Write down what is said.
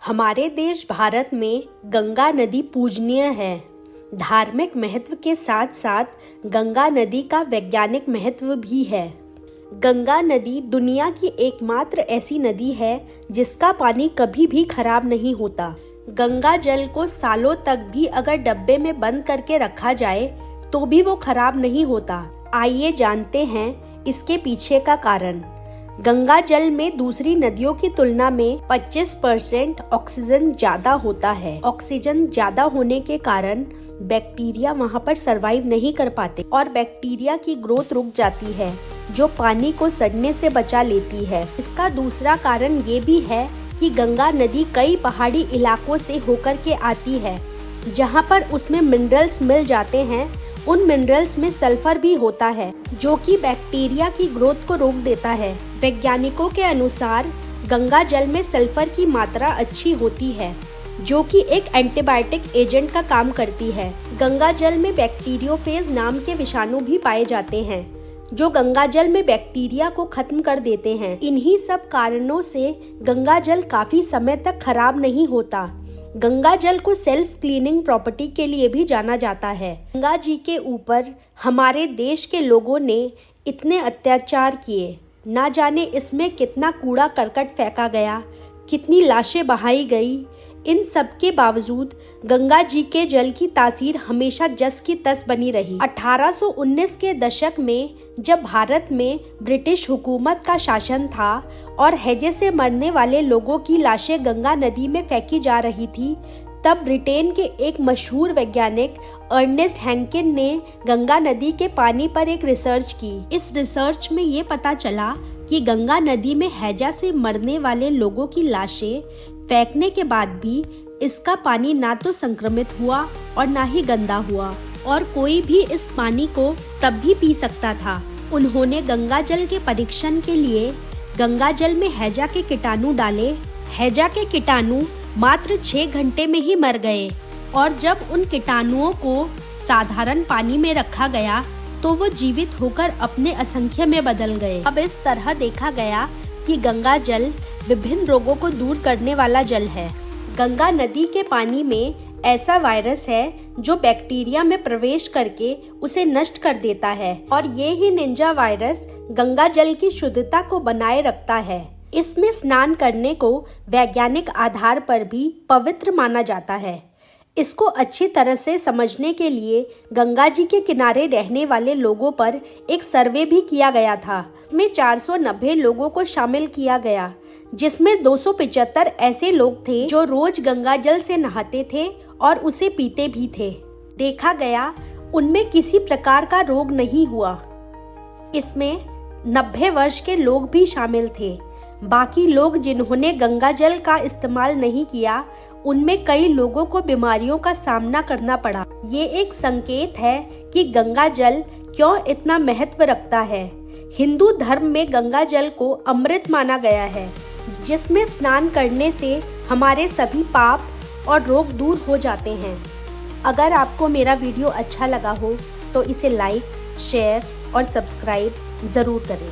हमारे देश भारत में गंगा नदी पूजनीय है। धार्मिक महत्व के साथ साथ गंगा नदी का वैज्ञानिक महत्व भी है। गंगा नदी दुनिया की एकमात्र ऐसी नदी है जिसका पानी कभी भी खराब नहीं होता। गंगा जल को सालों तक भी अगर डब्बे में बंद करके रखा जाए तो भी वो खराब नहीं होता। आइए जानते हैं इसके पीछे का कारण। गंगा जल में दूसरी नदियों की तुलना में 25% ऑक्सीजन ज्यादा होता है। ऑक्सीजन ज्यादा होने के कारण बैक्टीरिया वहां पर सरवाइव नहीं कर पाते और बैक्टीरिया की ग्रोथ रुक जाती है, जो पानी को सड़ने से बचा लेती है। इसका दूसरा कारण ये भी है कि गंगा नदी कई पहाड़ी इलाकों से होकर के आती है, जहां पर उसमें मिनरल्स मिल जाते हैं। उन मिनरल्स में सल्फर भी होता है, जो कि बैक्टीरिया की ग्रोथ को रोक देता है। वैज्ञानिकों के अनुसार गंगा जल में सल्फर की मात्रा अच्छी होती है, जो कि एक एंटीबायोटिक एजेंट का काम करती है। गंगा जल में बैक्टीरियोफेज नाम के विषाणु भी पाए जाते हैं, जो गंगा जल में बैक्टीरिया को खत्म कर देते हैं। इन्हीं सब कारणों से गंगा जल काफी समय तक खराब नहीं होता। गंगा जल को सेल्फ क्लीनिंग प्रॉपर्टी के लिए भी जाना जाता है। गंगा जी के ऊपर हमारे देश के लोगों ने इतने अत्याचार किए, ना जाने इसमें कितना कूड़ा करकट फेंका गया, कितनी लाशें बहाई गई। इन सब के बावजूद गंगा जी के जल की तासीर हमेशा जस की तस बनी रही। 1819 के दशक में जब भारत में ब्रिटिश हुकूमत का शासन था और हैजे से मरने वाले लोगों की लाशें गंगा नदी में फेंकी जा रही थी, तब ब्रिटेन के एक मशहूर वैज्ञानिक अर्नेस्ट हैंकिन ने गंगा नदी के पानी पर एक रिसर्च की। इस रिसर्च में ये पता चला कि गंगा नदी में हैजा से मरने वाले लोगों की लाशें फेंकने के बाद भी इसका पानी ना तो संक्रमित हुआ और ना ही गंदा हुआ, और कोई भी इस पानी को तब भी पी सकता था। उन्होंने गंगा जल के परीक्षण के लिए गंगा जल में हैजा के कीटाणु डाले। हैजा के कीटाणु मात्र 6 घंटे में ही मर गए, और जब उन कीटाणुओं को साधारण पानी में रखा गया तो वो जीवित होकर अपने असंख्य में बदल गए। अब इस तरह देखा गया कि गंगा जल विभिन्न रोगों को दूर करने वाला जल है। गंगा नदी के पानी में ऐसा वायरस है जो बैक्टीरिया में प्रवेश करके उसे नष्ट कर देता है, और ये ही निंजा वायरस गंगा जल की शुद्धता को बनाए रखता है। इसमें स्नान करने को वैज्ञानिक आधार पर भी पवित्र माना जाता है। इसको अच्छी तरह से समझने के लिए गंगा जी के किनारे रहने वाले लोगों पर एक सर्वे भी किया गया था। इसमें 490 लोगों को शामिल किया गया, जिसमें 275 ऐसे लोग थे जो रोज गंगा जल से नहाते थे और उसे पीते भी थे। देखा गया उनमें किसी प्रकार का रोग नहीं हुआ। इसमें 90 वर्ष के लोग भी शामिल थे। बाकी लोग जिन्होंने गंगा जल का इस्तेमाल नहीं किया, उनमें कई लोगों को बीमारियों का सामना करना पड़ा। ये एक संकेत है कि गंगा जल क्यों इतना महत्व रखता है। हिंदू धर्म में गंगा जल को अमृत माना गया है, जिसमें स्नान करने से हमारे सभी पाप और रोग दूर हो जाते हैं। अगर आपको मेरा वीडियो अच्छा लगा हो तो इसे लाइक, शेयर और सब्सक्राइब जरूर करें।